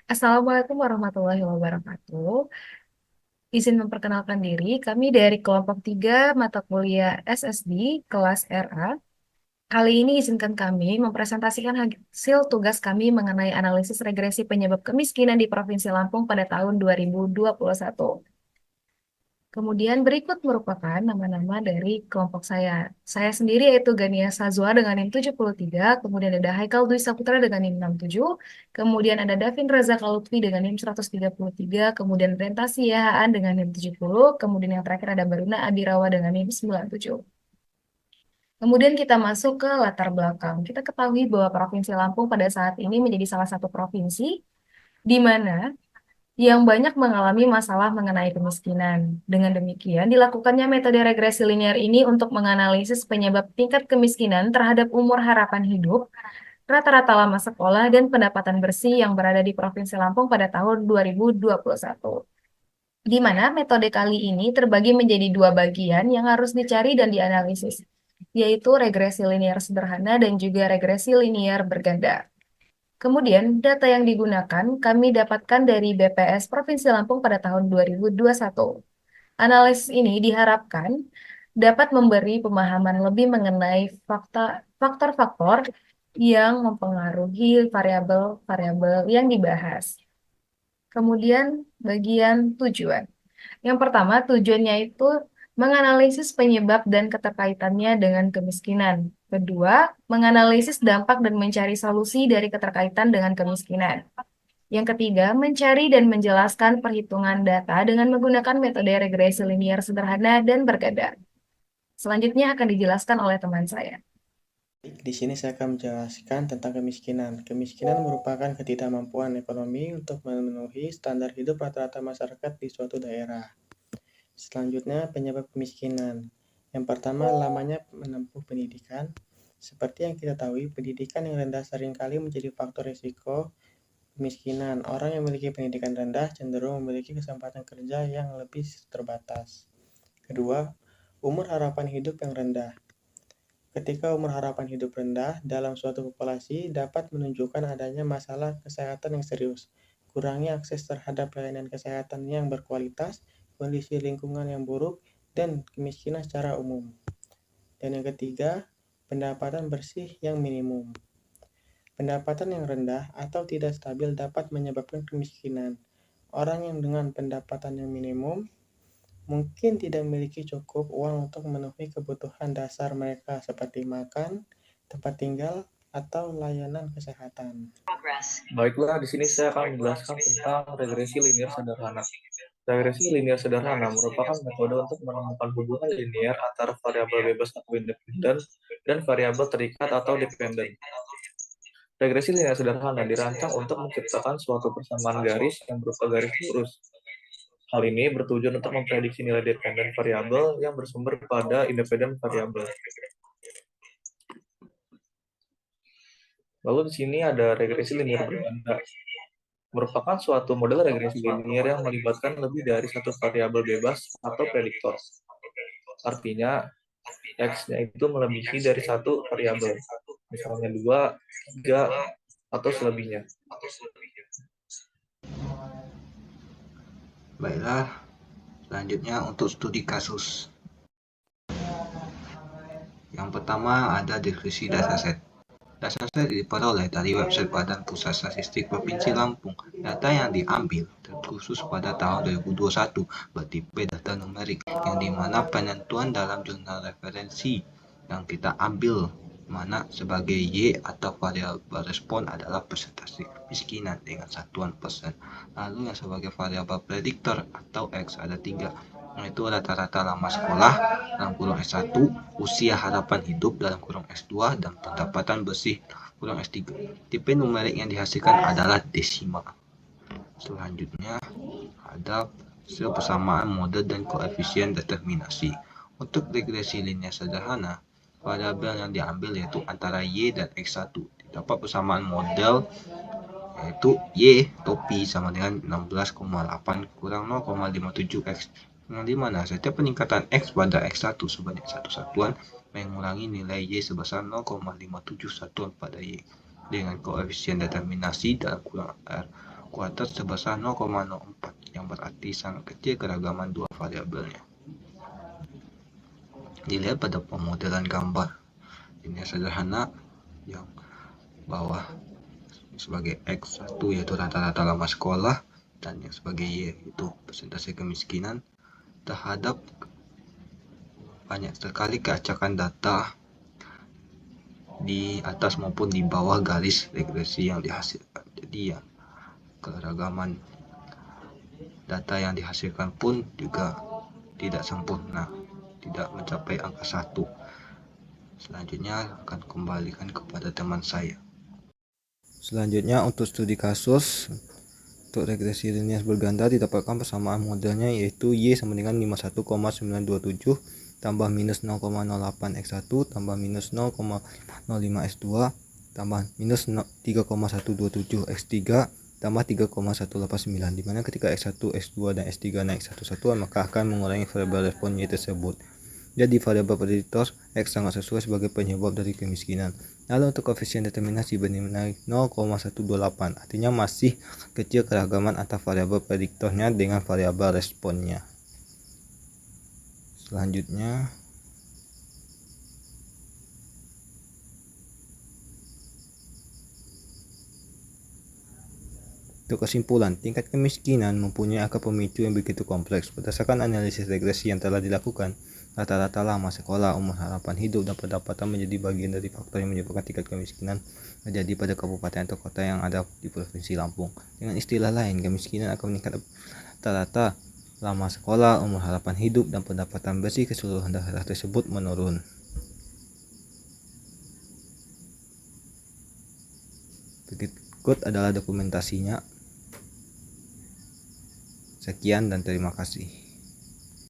Assalamualaikum warahmatullahi wabarakatuh. Izin memperkenalkan diri, kami dari kelompok 3 mata kuliah SSD kelas RA. Kali ini izinkan kami mempresentasikan hasil tugas kami mengenai analisis regresi penyebab kemiskinan di Provinsi Lampung pada tahun 2021. Kemudian berikut merupakan nama-nama dari kelompok saya. Saya sendiri yaitu Gania Sazwa dengan NIM 73, kemudian ada Haikal Dwi Saputra dengan NIM 67, kemudian ada Davin Reza Kalutwi dengan NIM 133, kemudian Rentasi Yahaan dengan NIM 70, kemudian yang terakhir ada Baruna Abirawa dengan NIM 97. Kemudian kita masuk ke latar belakang. Kita ketahui bahwa Provinsi Lampung pada saat ini menjadi salah satu provinsi di mana yang banyak mengalami masalah mengenai kemiskinan. Dengan demikian, dilakukannya metode regresi linear ini untuk menganalisis penyebab tingkat kemiskinan terhadap umur harapan hidup, rata-rata lama sekolah, dan pendapatan bersih yang berada di Provinsi Lampung pada tahun 2021. Di mana metode kali ini terbagi menjadi dua bagian yang harus dicari dan dianalisis, yaitu regresi linear sederhana dan juga regresi linear berganda. Kemudian, data yang digunakan kami dapatkan dari BPS Provinsi Lampung pada tahun 2021. Analisis ini diharapkan dapat memberi pemahaman lebih mengenai faktor-faktor yang mempengaruhi variabel-variabel yang dibahas. Kemudian, bagian tujuan. Yang pertama, tujuannya itu menganalisis penyebab dan keterkaitannya dengan kemiskinan. Kedua, menganalisis dampak dan mencari solusi dari keterkaitan dengan kemiskinan. Yang ketiga, mencari dan menjelaskan perhitungan data dengan menggunakan metode regresi linear sederhana dan berganda. Selanjutnya akan dijelaskan oleh teman saya. Di sini saya akan menjelaskan tentang kemiskinan. Kemiskinan merupakan ketidakmampuan ekonomi untuk memenuhi standar hidup rata-rata masyarakat di suatu daerah. Selanjutnya, penyebab kemiskinan. Yang pertama, lamanya menempuh pendidikan. Seperti yang kita tahu, pendidikan yang rendah seringkali menjadi faktor risiko kemiskinan. Orang yang memiliki pendidikan rendah cenderung memiliki kesempatan kerja yang lebih terbatas. Kedua, umur harapan hidup yang rendah. Ketika umur harapan hidup rendah dalam suatu populasi dapat menunjukkan adanya masalah kesehatan yang serius, kurangnya akses terhadap pelayanan kesehatan yang berkualitas, kondisi lingkungan yang buruk, dan kemiskinan secara umum. Dan yang ketiga, pendapatan bersih yang minimum. Pendapatan yang rendah atau tidak stabil dapat menyebabkan kemiskinan. Orang yang dengan pendapatan yang minimum mungkin tidak memiliki cukup uang untuk memenuhi kebutuhan dasar mereka seperti makan, tempat tinggal, atau layanan kesehatan. Baiklah, di sini saya akan menjelaskan tentang regresi linear sederhana. Regresi linear sederhana merupakan metode untuk menemukan hubungan linear antara variabel bebas atau independen dan variabel terikat atau dependen. Regresi linear sederhana dirancang untuk menciptakan suatu persamaan garis yang berupa garis lurus. Hal ini bertujuan untuk memprediksi nilai dependen variabel yang bersumber pada independen variabel. Lalu di sini ada regresi linear berganda. Merupakan suatu model regresi linear yang melibatkan lebih dari satu variabel bebas atau prediktor. Artinya, X-nya itu melebihi dari satu variabel, misalnya 2, 3, atau selebihnya. Baiklah, selanjutnya untuk studi kasus. Yang pertama ada deskripsi dataset. Dataset diperoleh dari website Badan Pusat Statistik Provinsi Lampung. Data yang diambil terkhusus pada tahun 2021 bertipe data numerik, yang dimana penentuan dalam jurnal referensi yang kita ambil mana sebagai Y atau variabel respon adalah persentase kemiskinan dengan satuan persen. Lalu yang sebagai variabel prediktor atau X ada 3, yaitu rata-rata lama sekolah dalam kurung S1, usia harapan hidup dalam kurung S2, dan pendapatan bersih kurung S3. Tipe numerik yang dihasilkan adalah desimal. Selanjutnya ada hasil persamaan model dan koefisien determinasi. Untuk regresi linear sederhana, variabel yang diambil yaitu antara Y dan X1. Dapat persamaan model yaitu Y topi sama dengan 16,8 kurang 0,57 X, yang dimana setiap peningkatan X pada X1 sebanyak satu satuan mengurangi nilai Y sebesar 0,57 satuan pada Y dengan koefisien determinasi dalam kurang R kuartal sebesar 0,04, yang berarti sangat kecil keragaman dua variabelnya. Dilihat pada pemodelan gambar, ini sederhana yang bawah sebagai X1 yaitu rata-rata lama sekolah, dan yang sebagai Y itu persentase kemiskinan terhadap banyak sekali keacakan data di atas maupun di bawah garis regresi yang dihasilkan. Jadi ya, keragaman data yang dihasilkan pun juga tidak sempurna, tidak mencapai angka 1. Selanjutnya akan kembalikan kepada teman saya. Selanjutnya untuk studi kasus, untuk regresi linier berganda didapatkan persamaan modelnya yaitu Y sama dengan 51,927 tambah minus 0,08 X1 tambah minus 0,05 X2 tambah minus 3,127 X3 tambah 3,189, dimana ketika X1, X2, dan X3 naik satu-satuan maka akan mengurangi variabel respon Y tersebut. Jadi variabel prediktor X sangat sesuai sebagai penyebab dari kemiskinan. Lalu untuk koefisien determinasi bernilai 0,128, artinya masih kecil keragaman antara variabel prediktornya dengan variabel responnya. Selanjutnya untuk kesimpulan, tingkat kemiskinan mempunyai akar pemicu yang begitu kompleks. Berdasarkan analisis regresi yang telah dilakukan, rata-rata lama sekolah, umur harapan hidup, dan pendapatan menjadi bagian dari faktor yang menyebabkan tingkat kemiskinan terjadi pada kabupaten atau kota yang ada di Provinsi Lampung. Dengan istilah lain, kemiskinan akan meningkat rata-rata lama sekolah, umur harapan hidup, dan pendapatan bersih keseluruhan daerah tersebut menurun. Berikut adalah dokumentasinya. Sekian dan terima kasih.